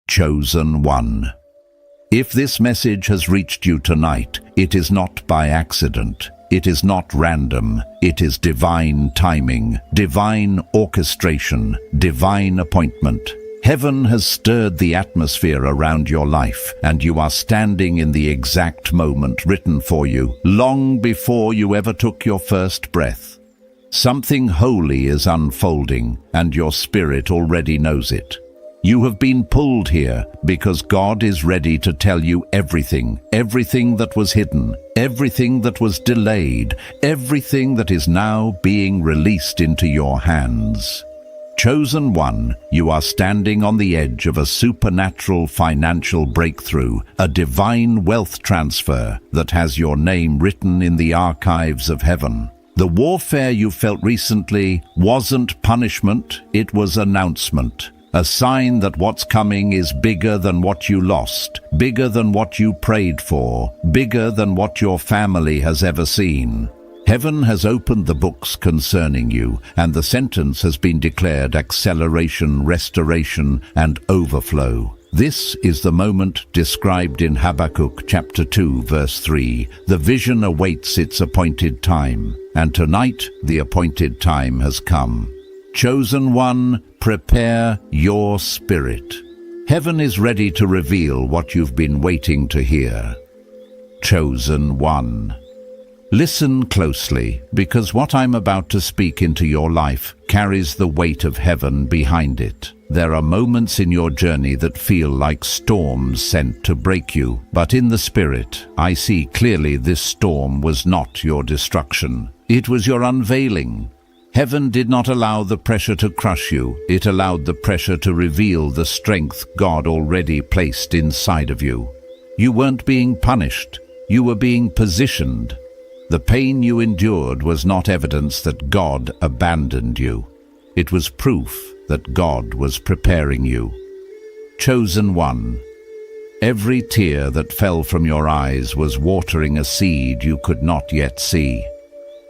Chosen one. If this message has reached you tonight, it is not by accident. It is not random. It is divine timing, divine orchestration, divine appointment. Heaven has stirred the atmosphere around your life, and you are standing in the exact moment written for you, long before you ever took your first breath. Something holy is unfolding, and your spirit already knows it. You have been pulled here because God is ready to tell you everything, everything that was hidden, everything that was delayed, everything that is now being released into your hands. Chosen one, you are standing on the edge of a supernatural financial breakthrough, a divine wealth transfer that has your name written in the archives of heaven. The warfare you felt recently wasn't punishment, it was announcement. A sign that what's coming is bigger than what you lost, bigger than what you prayed for, bigger than what your family has ever seen. Heaven has opened the books concerning you, and the sentence has been declared acceleration, restoration, and overflow. This is the moment described in Habakkuk chapter 2, verse 3. The vision awaits its appointed time, and tonight the appointed time has come. Chosen one, prepare your spirit. Heaven is ready to reveal what you've been waiting to hear. Chosen one. Listen closely, because what I'm about to speak into your life carries the weight of heaven behind it. There are moments in your journey that feel like storms sent to break you, but in the spirit, I see clearly this storm was not your destruction. It was your unveiling. Heaven did not allow the pressure to crush you. It allowed the pressure to reveal the strength God already placed inside of you. You weren't being punished. You were being positioned. The pain you endured was not evidence that God abandoned you. It was proof that God was preparing you. Chosen one. Every tear that fell from your eyes was watering a seed you could not yet see.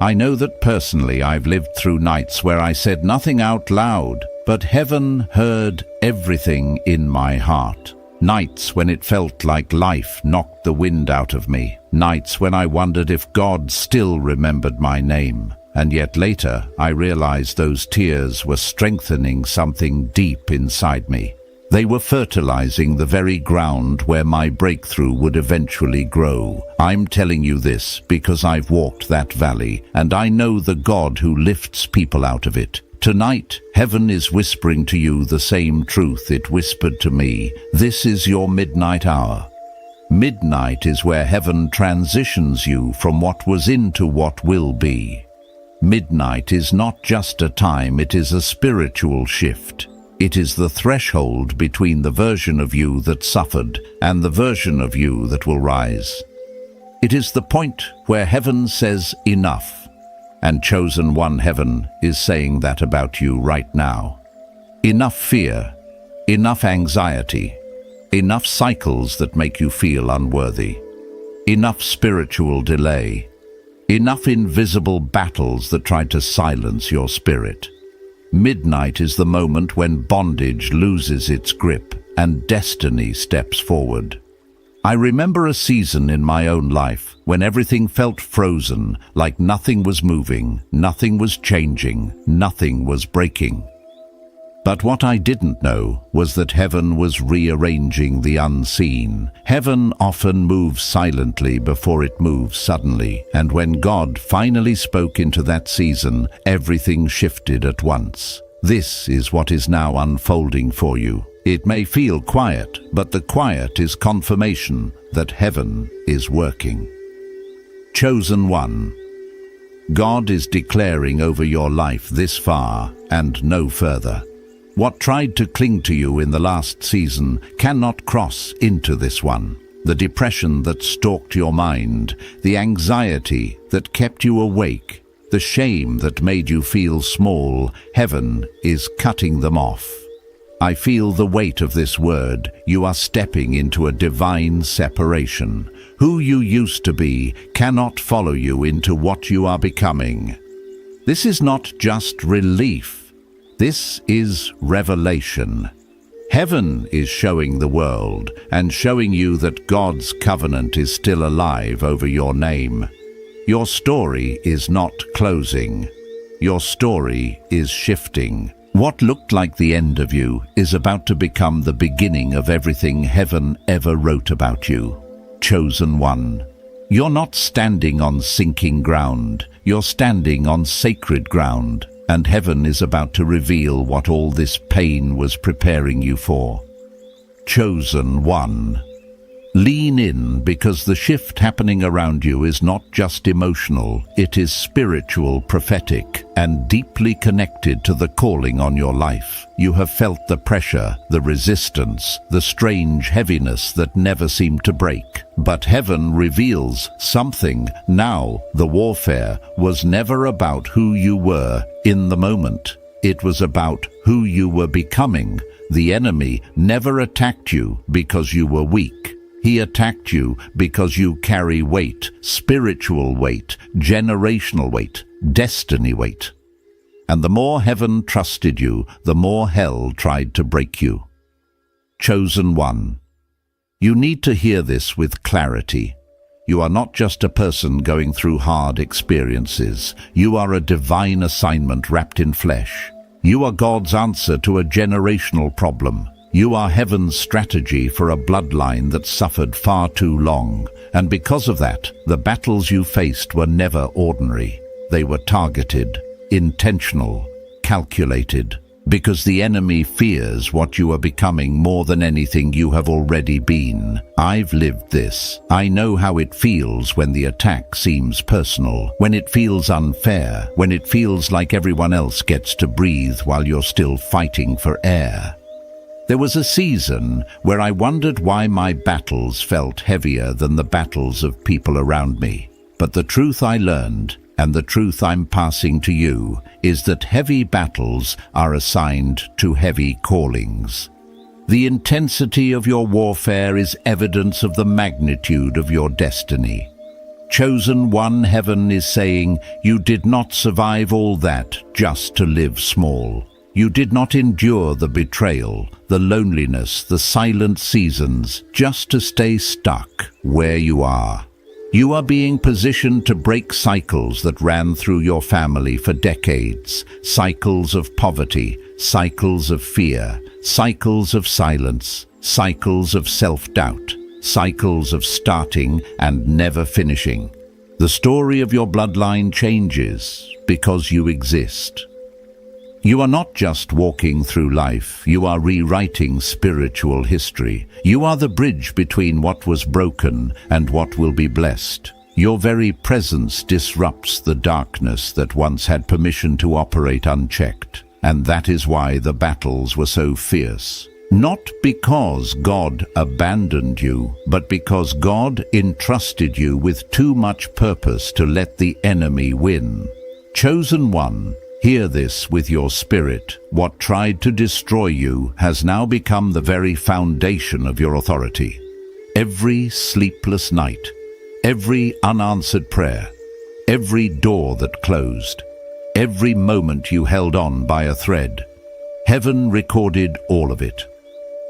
I know that personally I've lived through nights where I said nothing out loud, but heaven heard everything in my heart. Nights when it felt like life knocked the wind out of me. Nights when I wondered if God still remembered my name. And yet later I realized those tears were strengthening something deep inside me. They were fertilizing the very ground where my breakthrough would eventually grow. I'm telling you this because I've walked that valley, and I know the God who lifts people out of it. Tonight, heaven is whispering to you the same truth it whispered to me. This is your midnight hour. Midnight is where heaven transitions you from what was into what will be. Midnight is not just a time, it is a spiritual shift. It is the threshold between the version of you that suffered and the version of you that will rise. It is the point where heaven says enough, and chosen one, heaven is saying that about you right now. Enough fear, enough anxiety, enough cycles that make you feel unworthy, enough spiritual delay, enough invisible battles that try to silence your spirit. Midnight is the moment when bondage loses its grip and destiny steps forward. I remember a season in my own life when everything felt frozen, like nothing was moving, nothing was changing, nothing was breaking. But what I didn't know was that heaven was rearranging the unseen. Heaven often moves silently before it moves suddenly, and when God finally spoke into that season, everything shifted at once. This is what is now unfolding for you. It may feel quiet, but the quiet is confirmation that heaven is working. Chosen one. God is declaring over your life this far and no further. What tried to cling to you in the last season cannot cross into this one. The depression that stalked your mind, the anxiety that kept you awake, the shame that made you feel small, heaven is cutting them off. I feel the weight of this word. You are stepping into a divine separation. Who you used to be cannot follow you into what you are becoming. This is not just relief. This is revelation. Heaven is showing the world and showing you that God's covenant is still alive over your name. Your story is not closing. Your story is shifting. What looked like the end of you is about to become the beginning of everything heaven ever wrote about you. Chosen one. You're not standing on sinking ground. You're standing on sacred ground. And heaven is about to reveal what all this pain was preparing you for. Chosen one. Lean in, because the shift happening around you is not just emotional, it is spiritual, prophetic, and deeply connected to the calling on your life. You have felt the pressure, the resistance, the strange heaviness that never seemed to break. But heaven reveals something now. The warfare was never about who you were in the moment. It was about who you were becoming. The enemy never attacked you because you were weak. He attacked you because you carry weight, spiritual weight, generational weight, destiny weight. And the more heaven trusted you, the more hell tried to break you. Chosen one. You need to hear this with clarity. You are not just a person going through hard experiences. You are a divine assignment wrapped in flesh. You are God's answer to a generational problem. You are heaven's strategy for a bloodline that suffered far too long. And because of that, the battles you faced were never ordinary. They were targeted, intentional, calculated. Because the enemy fears what you are becoming more than anything you have already been. I've lived this. I know how it feels when the attack seems personal, when it feels unfair, when it feels like everyone else gets to breathe while you're still fighting for air. There was a season where I wondered why my battles felt heavier than the battles of people around me. But the truth I learned, and the truth I'm passing to you, is that heavy battles are assigned to heavy callings. The intensity of your warfare is evidence of the magnitude of your destiny. Chosen one, heaven is saying, you did not survive all that just to live small. You did not endure the betrayal, the loneliness, the silent seasons, just to stay stuck where you are. You are being positioned to break cycles that ran through your family for decades, cycles of poverty, cycles of fear, cycles of silence, cycles of self-doubt, cycles of starting and never finishing. The story of your bloodline changes because you exist. You are not just walking through life, you are rewriting spiritual history. You are the bridge between what was broken and what will be blessed. Your very presence disrupts the darkness that once had permission to operate unchecked. And that is why the battles were so fierce. Not because God abandoned you, but because God entrusted you with too much purpose to let the enemy win. Chosen one. Hear this with your spirit. What tried to destroy you has now become the very foundation of your authority. Every sleepless night, every unanswered prayer, every door that closed, every moment you held on by a thread, heaven recorded all of it.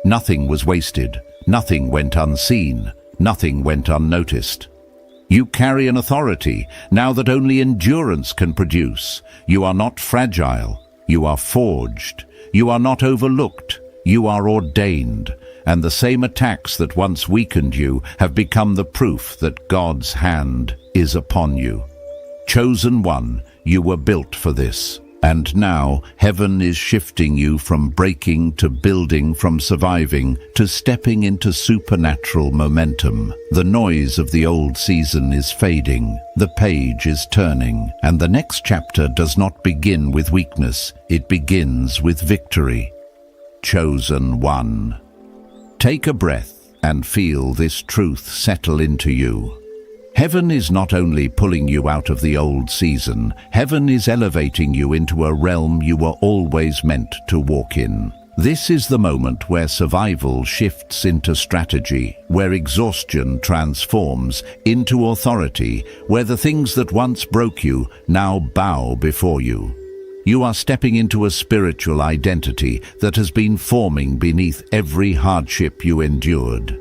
Nothing was wasted, nothing went unseen, nothing went unnoticed. You carry an authority now that only endurance can produce. You are not fragile. You are forged. You are not overlooked. You are ordained. And the same attacks that once weakened you have become the proof that God's hand is upon you. Chosen one, you were built for this. And now heaven is shifting you from breaking to building, from surviving to stepping into supernatural momentum. The noise of the old season is fading, the page is turning, and the next chapter does not begin with weakness, it begins with victory. Chosen one. Take a breath and feel this truth settle into you. Heaven is not only pulling you out of the old season, heaven is elevating you into a realm you were always meant to walk in. This is the moment where survival shifts into strategy, where exhaustion transforms into authority, where the things that once broke you now bow before you. You are stepping into a spiritual identity that has been forming beneath every hardship you endured.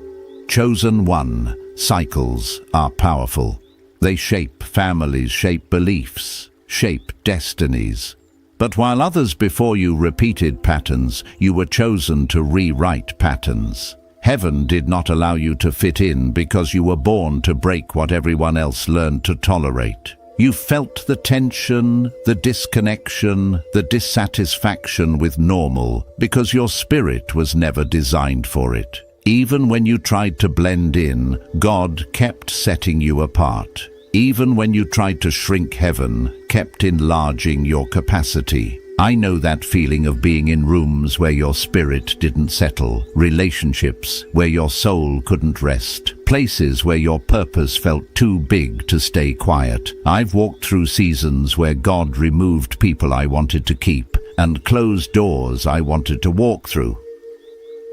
Chosen one, cycles are powerful. They shape families, shape beliefs, shape destinies. But while others before you repeated patterns, you were chosen to rewrite patterns. Heaven did not allow you to fit in because you were born to break what everyone else learned to tolerate. You felt the tension, the disconnection, the dissatisfaction with normal because your spirit was never designed for it. Even when you tried to blend in, God kept setting you apart. Even when you tried to shrink, heaven kept enlarging your capacity. I know that feeling of being in rooms where your spirit didn't settle, relationships where your soul couldn't rest, places where your purpose felt too big to stay quiet. I've walked through seasons where God removed people I wanted to keep and closed doors I wanted to walk through.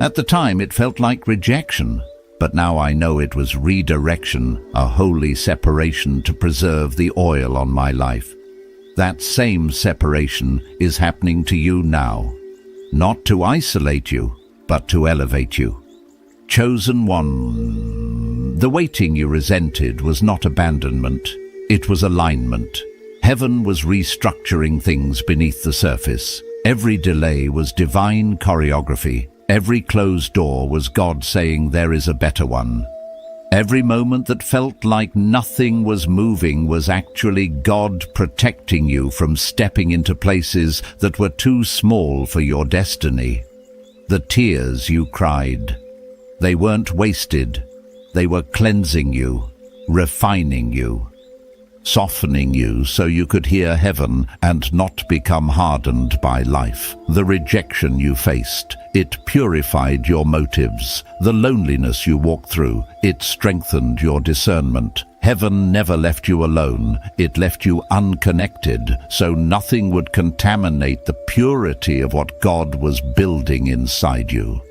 At the time, it felt like rejection. But now I know it was redirection, a holy separation to preserve the oil on my life. That same separation is happening to you now, not to isolate you, but to elevate you. Chosen one. The waiting you resented was not abandonment, it was alignment. Heaven was restructuring things beneath the surface. Every delay was divine choreography. Every closed door was God saying there is a better one. Every moment that felt like nothing was moving was actually God protecting you from stepping into places that were too small for your destiny. The tears you cried, they weren't wasted. They were cleansing you, refining you, softening you so you could hear heaven and not become hardened by life. The rejection you faced, it purified your motives. The loneliness you walked through, it strengthened your discernment. Heaven never left you alone. It left you unconnected, so nothing would contaminate the purity of what God was building inside you.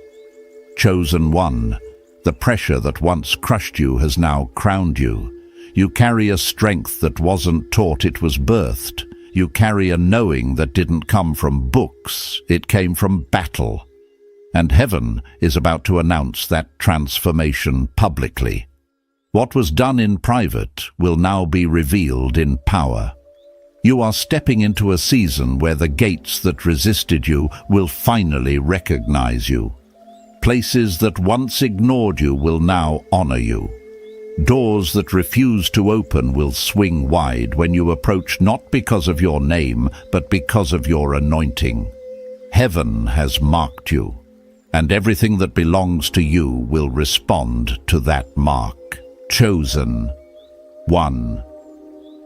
Chosen one, the pressure that once crushed you has now crowned you. You carry a strength that wasn't taught, it was birthed. You carry a knowing that didn't come from books, it came from battle. And heaven is about to announce that transformation publicly. What was done in private will now be revealed in power. You are stepping into a season where the gates that resisted you will finally recognize you. Places that once ignored you will now honor you. Doors that refuse to open will swing wide when you approach, not because of your name, but because of your anointing. Heaven has marked you, and everything that belongs to you will respond to that mark. Chosen one.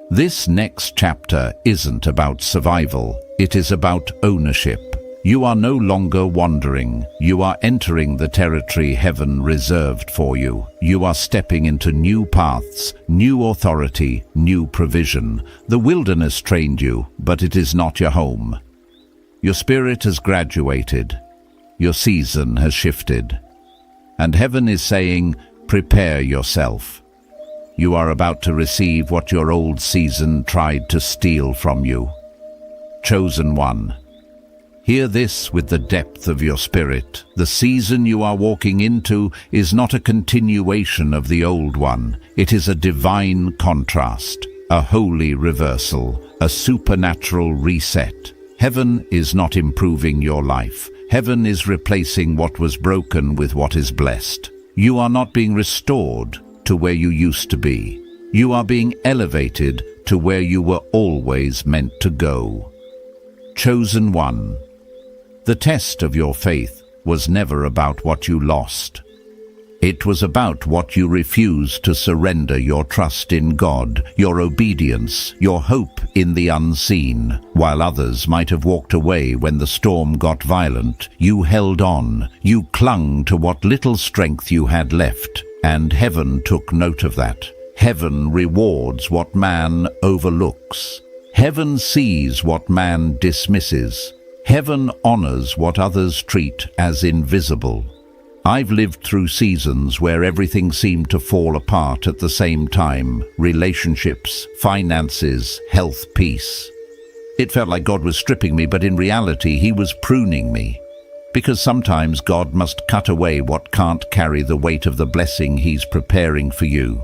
This next chapter isn't about survival, it is about ownership. You are no longer wandering. You are entering the territory heaven reserved for you. You are stepping into new paths, new authority, new provision. The wilderness trained you, but it is not your home. Your spirit has graduated. Your season has shifted. And heaven is saying, prepare yourself. You are about to receive what your old season tried to steal from you. Chosen one. Hear this with the depth of your spirit. The season you are walking into is not a continuation of the old one. It is a divine contrast, a holy reversal, a supernatural reset. Heaven is not improving your life. Heaven is replacing what was broken with what is blessed. You are not being restored to where you used to be. You are being elevated to where you were always meant to go. Chosen one. The test of your faith was never about what you lost. It was about what you refused to surrender, your trust in God, your obedience, your hope in the unseen. While others might have walked away when the storm got violent, you held on. You clung to what little strength you had left, and heaven took note of that. Heaven rewards what man overlooks. Heaven sees what man dismisses. Heaven honors what others treat as invisible. I've lived through seasons where everything seemed to fall apart at the same time. Relationships, finances, health, peace. It felt like God was stripping me, but in reality, He was pruning me. Because sometimes God must cut away what can't carry the weight of the blessing He's preparing for you.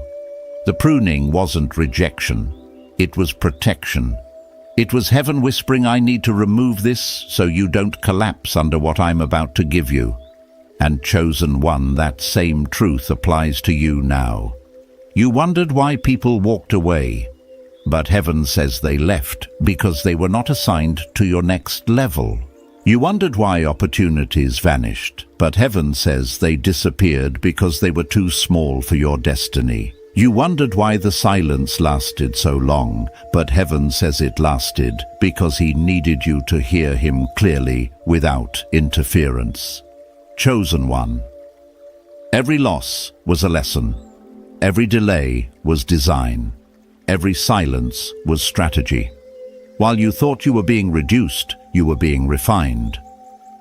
The pruning wasn't rejection. It was protection. It was heaven whispering, I need to remove this so you don't collapse under what I'm about to give you. And chosen one, that same truth applies to you now. You wondered why people walked away, but heaven says they left because they were not assigned to your next level. You wondered why opportunities vanished, but heaven says they disappeared because they were too small for your destiny. You wondered why the silence lasted so long, but heaven says it lasted because He needed you to hear Him clearly without interference. Chosen one. Every loss was a lesson. Every delay was design. Every silence was strategy. While you thought you were being reduced, you were being refined.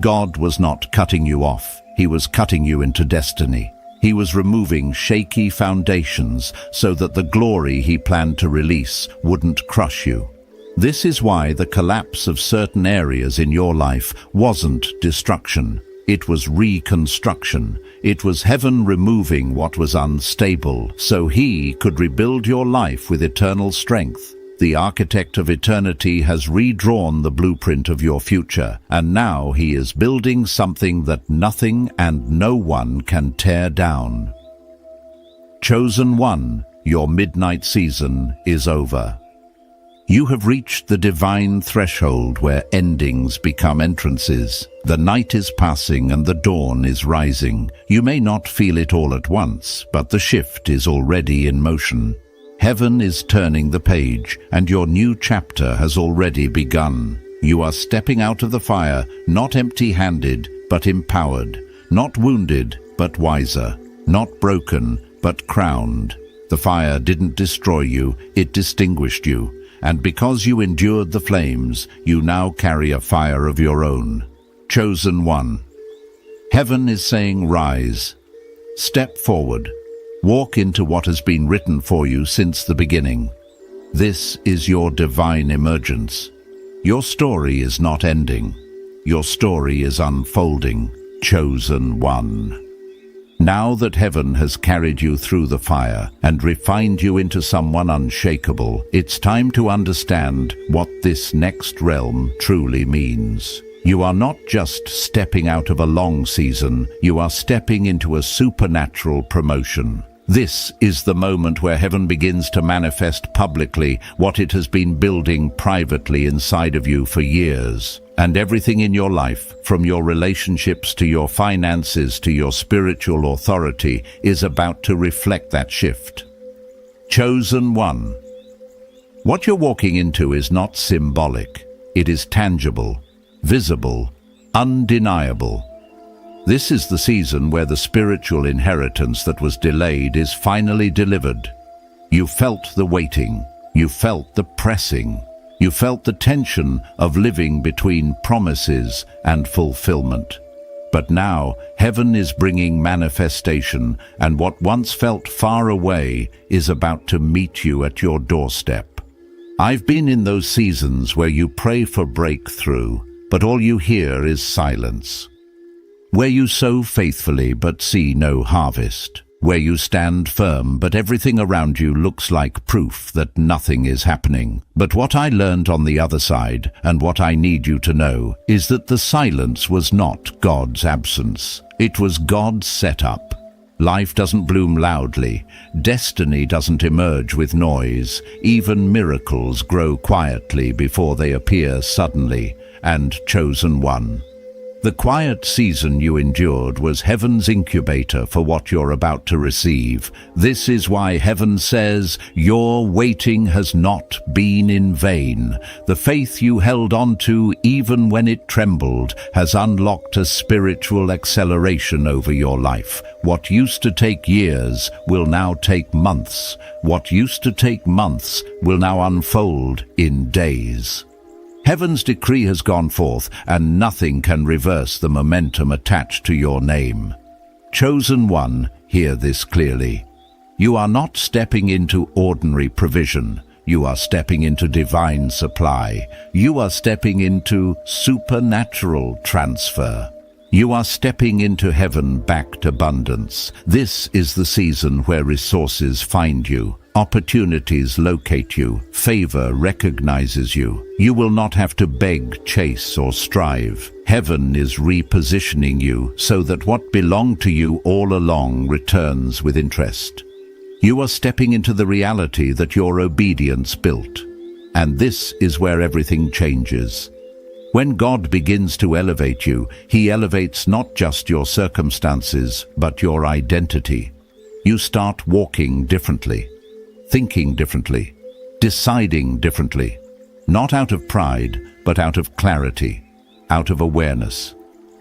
God was not cutting you off. He was cutting you into destiny. He was removing shaky foundations so that the glory He planned to release wouldn't crush you. This is why the collapse of certain areas in your life wasn't destruction. It was reconstruction. It was heaven removing what was unstable so He could rebuild your life with eternal strength. The architect of eternity has redrawn the blueprint of your future, and now He is building something that nothing and no one can tear down. Chosen one, your midnight season is over. You have reached the divine threshold where endings become entrances. The night is passing and the dawn is rising. You may not feel it all at once, but the shift is already in motion. Heaven is turning the page, and your new chapter has already begun. You are stepping out of the fire, not empty-handed, but empowered. Not wounded, but wiser. Not broken, but crowned. The fire didn't destroy you, it distinguished you. And because you endured the flames, you now carry a fire of your own. Chosen one. Heaven is saying, rise. Step forward. Walk into what has been written for you since the beginning. This is your divine emergence. Your story is not ending. Your story is unfolding. Chosen one. Now that heaven has carried you through the fire and refined you into someone unshakable, it's time to understand what this next realm truly means. You are not just stepping out of a long season, you are stepping into a supernatural promotion. This is the moment where heaven begins to manifest publicly what it has been building privately inside of you for years. And everything in your life, from your relationships to your finances to your spiritual authority, is about to reflect that shift. Chosen one. What you're walking into is not symbolic. It is tangible, visible, undeniable. This is the season where the spiritual inheritance that was delayed is finally delivered. You felt the waiting. You felt the pressing. You felt the tension of living between promises and fulfillment. But now, heaven is bringing manifestation, and what once felt far away is about to meet you at your doorstep. I've been in those seasons where you pray for breakthrough, but all you hear is silence. Where you sow faithfully but see no harvest. Where you stand firm but everything around you looks like proof that nothing is happening. But what I learned on the other side, and what I need you to know, is that the silence was not God's absence. It was God's setup. Life doesn't bloom loudly. Destiny doesn't emerge with noise. Even miracles grow quietly before they appear suddenly. And chosen one. The quiet season you endured was heaven's incubator for what you're about to receive. This is why heaven says, your waiting has not been in vain. The faith you held on to, even when it trembled, has unlocked a spiritual acceleration over your life. What used to take years will now take months. What used to take months will now unfold in days. Heaven's decree has gone forth, and nothing can reverse the momentum attached to your name. Chosen one, hear this clearly. You are not stepping into ordinary provision. You are stepping into divine supply. You are stepping into supernatural transfer. You are stepping into heaven-backed abundance. This is the season where resources find you, opportunities locate you, favor recognizes you. You will not have to beg, chase, or strive. Heaven is repositioning you so that what belonged to you all along returns with interest. You are stepping into the reality that your obedience built. And this is where everything changes. When God begins to elevate you, He elevates not just your circumstances, but your identity. You start walking differently, thinking differently, deciding differently, not out of pride, but out of clarity, out of awareness,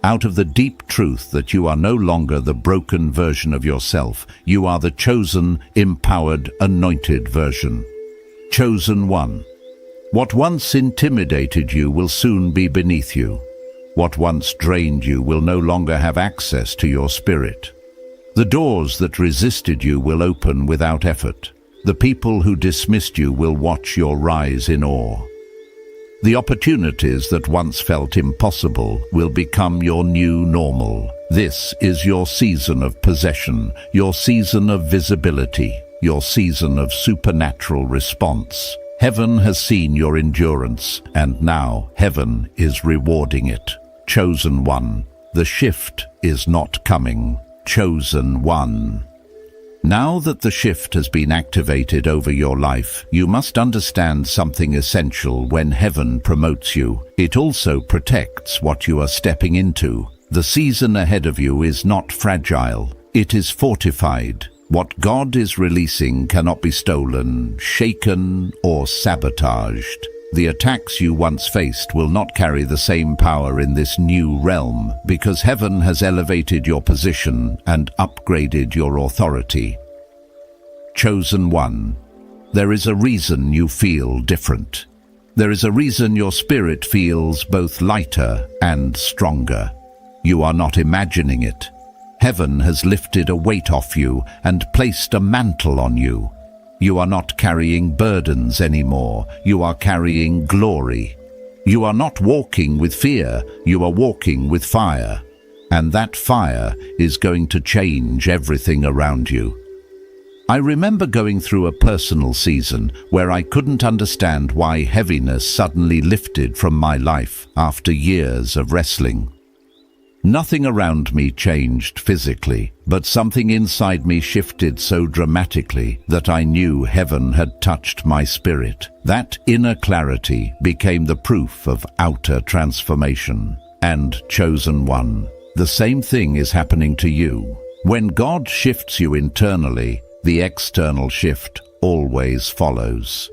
out of the deep truth that you are no longer the broken version of yourself. You are the chosen, empowered, anointed version. Chosen one. What once intimidated you will soon be beneath you. What once drained you will no longer have access to your spirit. The doors that resisted you will open without effort. The people who dismissed you will watch your rise in awe. The opportunities that once felt impossible will become your new normal. This is your season of possession, your season of visibility, your season of supernatural response. Heaven has seen your endurance, and now heaven is rewarding it. Chosen one. The shift is not coming. Chosen one. Now that the shift has been activated over your life, you must understand something essential. When heaven promotes you, it also protects what you are stepping into. The season ahead of you is not fragile, it is fortified. What God is releasing cannot be stolen, shaken, or sabotaged. The attacks you once faced will not carry the same power in this new realm, because heaven has elevated your position and upgraded your authority. Chosen one. There is a reason you feel different. There is a reason your spirit feels both lighter and stronger. You are not imagining it. Heaven has lifted a weight off you and placed a mantle on you. You are not carrying burdens anymore. You are carrying glory. You are not walking with fear. You are walking with fire. And that fire is going to change everything around you. I remember going through a personal season where I couldn't understand why heaviness suddenly lifted from my life after years of wrestling. Nothing around me changed physically, but something inside me shifted so dramatically that I knew heaven had touched my spirit. That inner clarity became the proof of outer transformation. And chosen one, the same thing is happening to you. When God shifts you internally, the external shift always follows.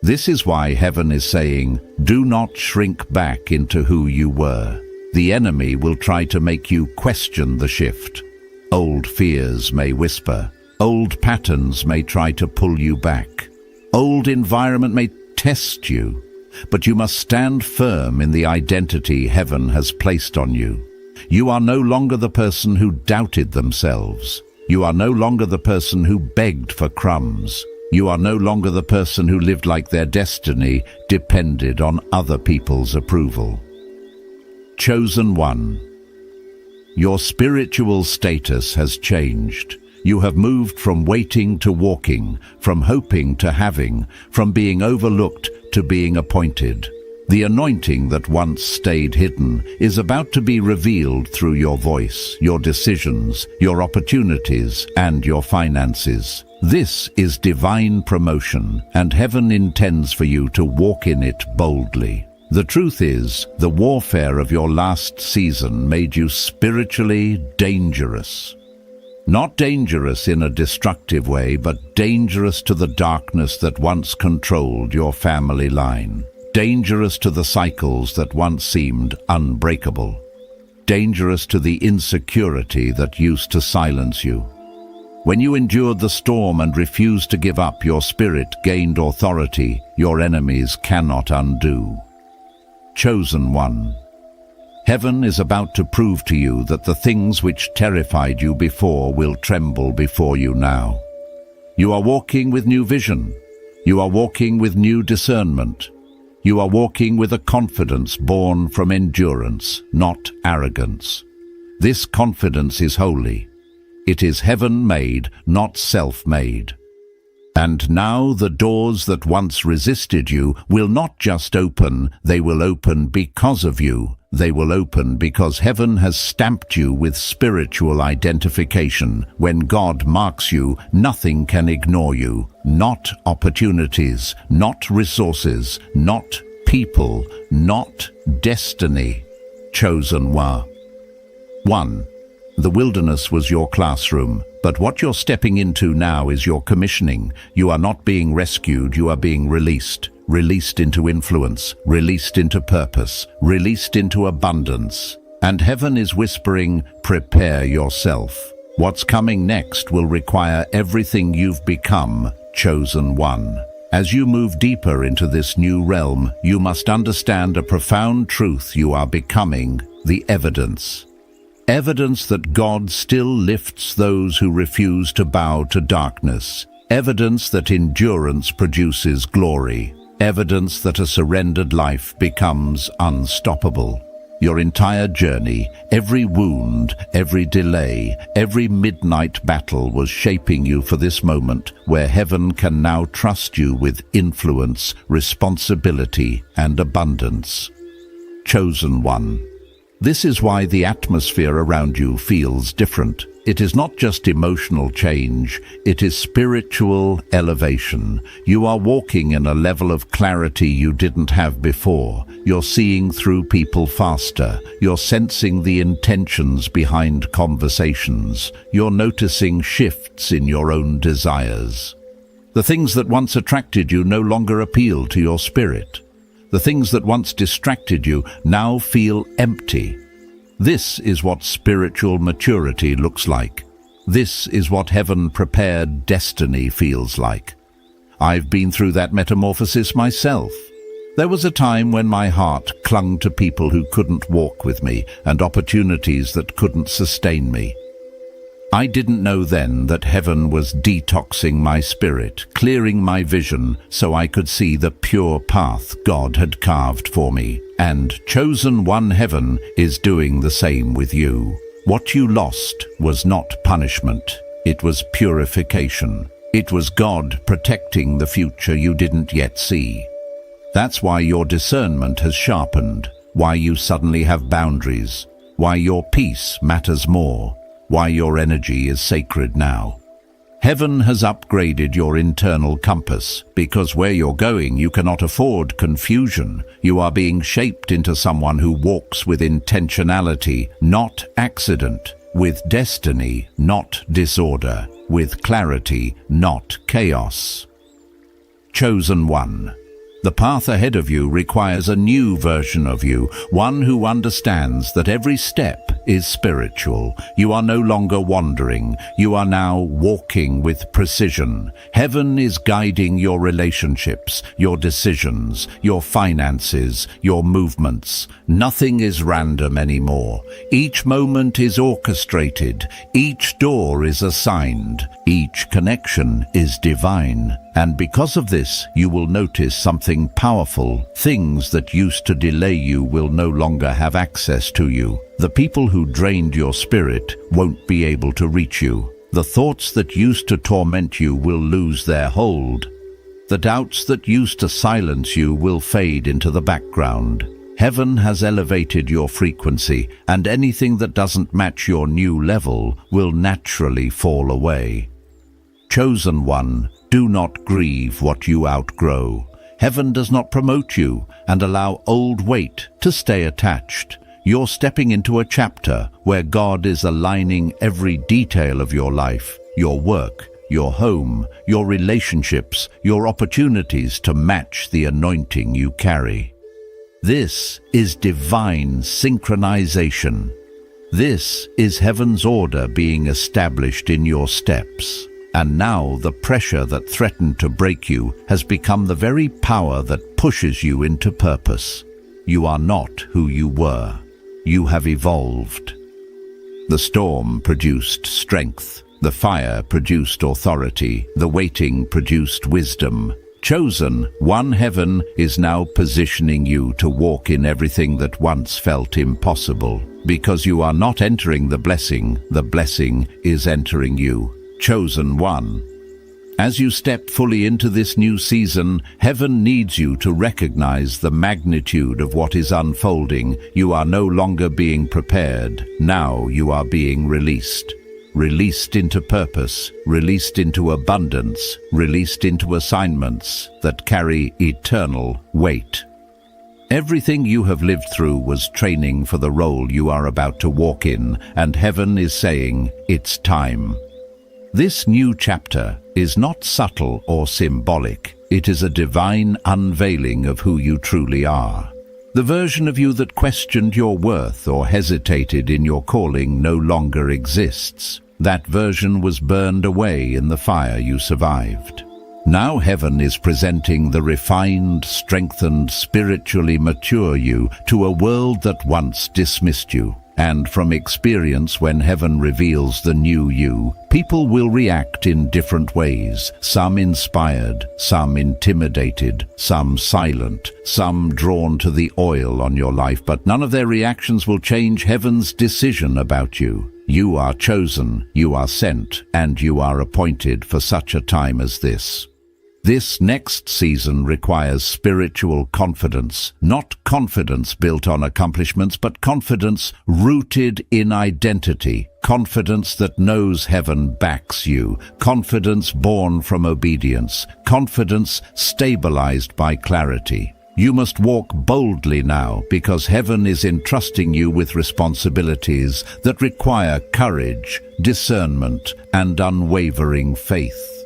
This is why heaven is saying, do not shrink back into who you were. The enemy will try to make you question the shift. Old fears may whisper. Old patterns may try to pull you back. Old environment may test you. But you must stand firm in the identity heaven has placed on you. You are no longer the person who doubted themselves. You are no longer the person who begged for crumbs. You are no longer the person who lived like their destiny depended on other people's approval. Chosen one. Your spiritual status has changed. You have moved from waiting to walking, from hoping to having, from being overlooked to being appointed. The anointing that once stayed hidden is about to be revealed through your voice, your decisions, your opportunities, and your finances. This is divine promotion, and heaven intends for you to walk in it boldly. The truth is, the warfare of your last season made you spiritually dangerous. Not dangerous in a destructive way, but dangerous to the darkness that once controlled your family line. Dangerous to the cycles that once seemed unbreakable. Dangerous to the insecurity that used to silence you. When you endured the storm and refused to give up, your spirit gained authority your enemies cannot undo. Chosen one. Heaven is about to prove to you that the things which terrified you before will tremble before you now. You are walking with new vision. You are walking with new discernment. You are walking with a confidence born from endurance, not arrogance. This confidence is holy. It is heaven-made, not self-made. And now the doors that once resisted you will not just open, they will open because of you. They will open because heaven has stamped you with spiritual identification. When God marks you, nothing can ignore you. Not opportunities, not resources, not people, not destiny. Chosen one. 1. The wilderness was your classroom, but what you're stepping into now is your commissioning. You are not being rescued, you are being released. Released into influence, released into purpose, released into abundance. And heaven is whispering, prepare yourself. What's coming next will require everything you've become, chosen one. As you move deeper into this new realm, you must understand a profound truth. You are becoming the evidence. Evidence that God still lifts those who refuse to bow to darkness. Evidence that endurance produces glory. Evidence that a surrendered life becomes unstoppable. Your entire journey, every wound, every delay, every midnight battle was shaping you for this moment where heaven can now trust you with influence, responsibility, and abundance. Chosen one. This is why the atmosphere around you feels different. It is not just emotional change, it is spiritual elevation. You are walking in a level of clarity you didn't have before. You're seeing through people faster. You're sensing the intentions behind conversations. You're noticing shifts in your own desires. The things that once attracted you no longer appeal to your spirit. The things that once distracted you now feel empty. This is what spiritual maturity looks like. This is what heaven-prepared destiny feels like. I've been through that metamorphosis myself. There was a time when my heart clung to people who couldn't walk with me and opportunities that couldn't sustain me. I didn't know then that heaven was detoxing my spirit, clearing my vision so I could see the pure path God had carved for me. And chosen one, heaven is doing the same with you. What you lost was not punishment. It was purification. It was God protecting the future you didn't yet see. That's why your discernment has sharpened, why you suddenly have boundaries, why your peace matters more, why your energy is sacred now. Heaven has upgraded your internal compass, because where you're going you cannot afford confusion. You are being shaped into someone who walks with intentionality, not accident, with destiny, not disorder, with clarity, not chaos. Chosen one. The path ahead of you requires a new version of you, one who understands that every step is spiritual. You are no longer wandering. You are now walking with precision. Heaven is guiding your relationships, your decisions, your finances, your movements. Nothing is random anymore. Each moment is orchestrated. Each door is assigned. Each connection is divine. And because of this, you will notice something powerful. Things that used to delay you will no longer have access to you. The people who drained your spirit won't be able to reach you. The thoughts that used to torment you will lose their hold. The doubts that used to silence you will fade into the background. Heaven has elevated your frequency, and anything that doesn't match your new level will naturally fall away. Chosen one, do not grieve what you outgrow. Heaven does not promote you and allow old weight to stay attached. You're stepping into a chapter where God is aligning every detail of your life, your work, your home, your relationships, your opportunities to match the anointing you carry. This is divine synchronization. This is heaven's order being established in your steps. And now the pressure that threatened to break you has become the very power that pushes you into purpose. You are not who you were. You have evolved. The storm produced strength. The fire produced authority. The waiting produced wisdom. Chosen one, heaven is now positioning you to walk in everything that once felt impossible. Because you are not entering the blessing is entering you. Chosen one. As you step fully into this new season, heaven needs you to recognize the magnitude of what is unfolding. You are no longer being prepared. Now you are being released. Released into purpose, released into abundance, released into assignments that carry eternal weight. Everything you have lived through was training for the role you are about to walk in, and heaven is saying, it's time. This new chapter is not subtle or symbolic. It is a divine unveiling of who you truly are. The version of you that questioned your worth or hesitated in your calling no longer exists. That version was burned away in the fire you survived. Now heaven is presenting the refined, strengthened, spiritually mature you to a world that once dismissed you. And from experience, when heaven reveals the new you, people will react in different ways, some inspired, some intimidated, some silent, some drawn to the oil on your life, but none of their reactions will change heaven's decision about you. You are chosen, you are sent, and you are appointed for such a time as this. This next season requires spiritual confidence, not confidence built on accomplishments, but confidence rooted in identity, confidence that knows heaven backs you, confidence born from obedience, confidence stabilized by clarity. You must walk boldly now, because heaven is entrusting you with responsibilities that require courage, discernment, and unwavering faith.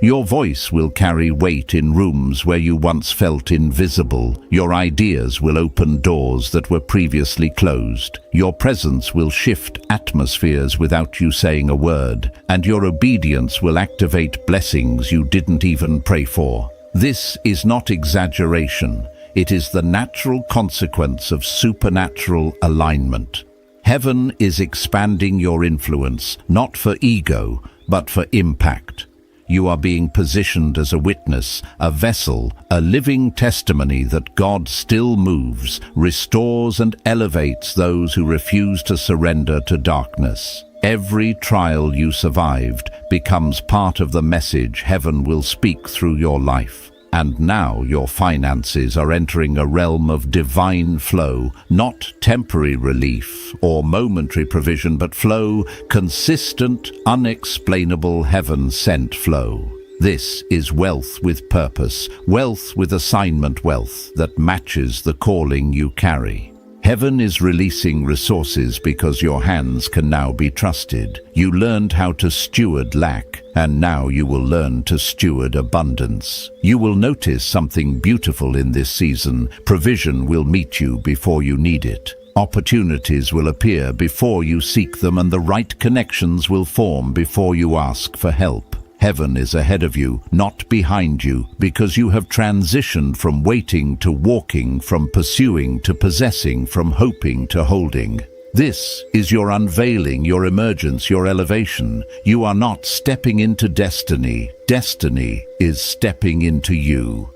Your voice will carry weight in rooms where you once felt invisible. Your ideas will open doors that were previously closed. Your presence will shift atmospheres without you saying a word, and your obedience will activate blessings you didn't even pray for. This is not exaggeration. It is the natural consequence of supernatural alignment. Heaven is expanding your influence, not for ego, but for impact. You are being positioned as a witness, a vessel, a living testimony that God still moves, restores and elevates those who refuse to surrender to darkness. Every trial you survived becomes part of the message heaven will speak through your life. And now your finances are entering a realm of divine flow, not temporary relief or momentary provision, but flow, consistent, unexplainable, heaven-sent flow. This is wealth with purpose, wealth with assignment, wealth that matches the calling you carry. Heaven is releasing resources because your hands can now be trusted. You learned how to steward lack, and now you will learn to steward abundance. You will notice something beautiful in this season. Provision will meet you before you need it. Opportunities will appear before you seek them, and the right connections will form before you ask for help. Heaven is ahead of you, not behind you, because you have transitioned from waiting to walking, from pursuing to possessing, from hoping to holding. This is your unveiling, your emergence, your elevation. You are not stepping into destiny. Destiny is stepping into you.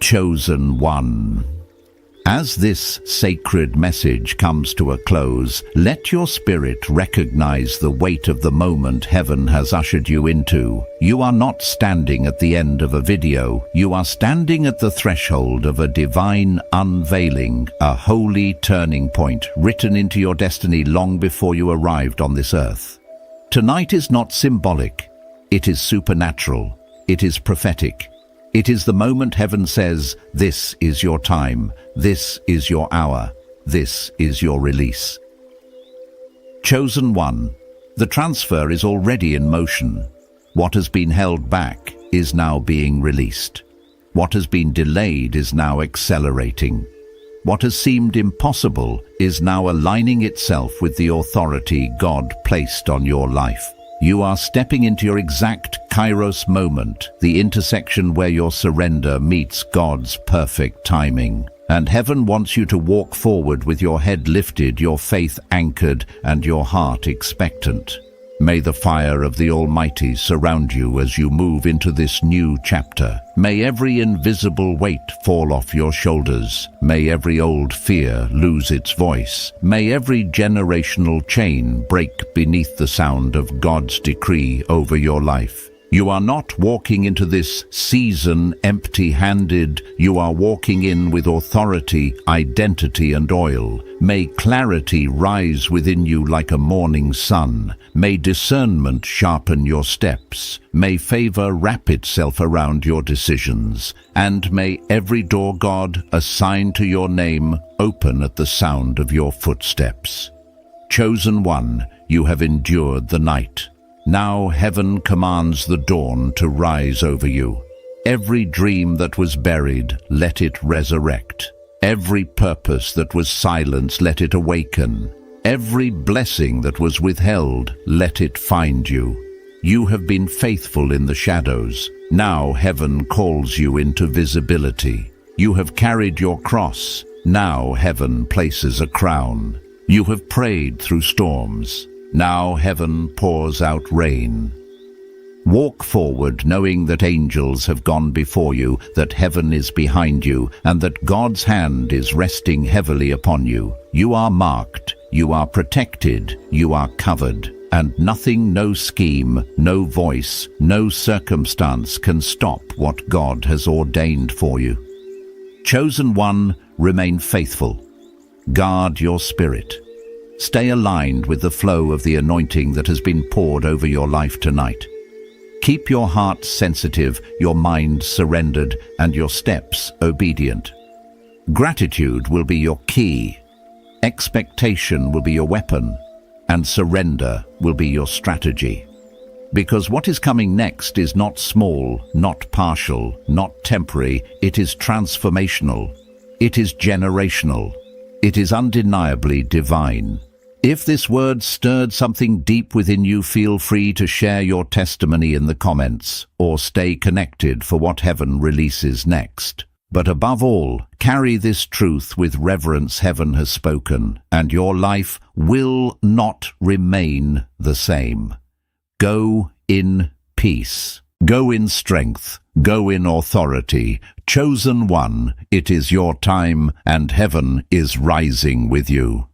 Chosen one. As this sacred message comes to a close, let your spirit recognize the weight of the moment heaven has ushered you into. You are not standing at the end of a video. You are standing at the threshold of a divine unveiling, a holy turning point written into your destiny long before you arrived on this earth. Tonight is not symbolic. It is supernatural. It is prophetic. It is the moment heaven says, this is your time, this is your hour, this is your release. Chosen one, the transfer is already in motion. What has been held back is now being released. What has been delayed is now accelerating. What has seemed impossible is now aligning itself with the authority God placed on your life. You are stepping into your exact Kairos moment, the intersection where your surrender meets God's perfect timing. And heaven wants you to walk forward with your head lifted, your faith anchored, and your heart expectant. May the fire of the Almighty surround you as you move into this new chapter. May every invisible weight fall off your shoulders. May every old fear lose its voice. May every generational chain break beneath the sound of God's decree over your life. You are not walking into this season empty-handed. You are walking in with authority, identity, and oil. May clarity rise within you like a morning sun. May discernment sharpen your steps. May favor wrap itself around your decisions. And may every door God assigned to your name open at the sound of your footsteps. Chosen one, you have endured the night. Now heaven commands the dawn to rise over you. Every dream that was buried, let it resurrect. Every purpose that was silenced, let it awaken. Every blessing that was withheld, let it find you. You have been faithful in the shadows. Now heaven calls you into visibility. You have carried your cross. Now heaven places a crown. You have prayed through storms. Now heaven pours out rain. Walk forward knowing that angels have gone before you, that heaven is behind you, and that God's hand is resting heavily upon you. You are marked, you are protected, you are covered, and nothing, no scheme, no voice, no circumstance can stop what God has ordained for you. Chosen one, remain faithful. Guard your spirit. Stay aligned with the flow of the anointing that has been poured over your life tonight. Keep your heart sensitive, your mind surrendered, and your steps obedient. Gratitude will be your key. Expectation will be your weapon, and surrender will be your strategy. Because what is coming next is not small, not partial, not temporary. It is transformational. It is generational. It is undeniably divine. If this word stirred something deep within you, feel free to share your testimony in the comments or stay connected for what heaven releases next. But above all, carry this truth with reverence. Heaven has spoken, and your life will not remain the same. Go in peace. Go in strength. Go in authority. Chosen one, it is your time, and heaven is rising with you.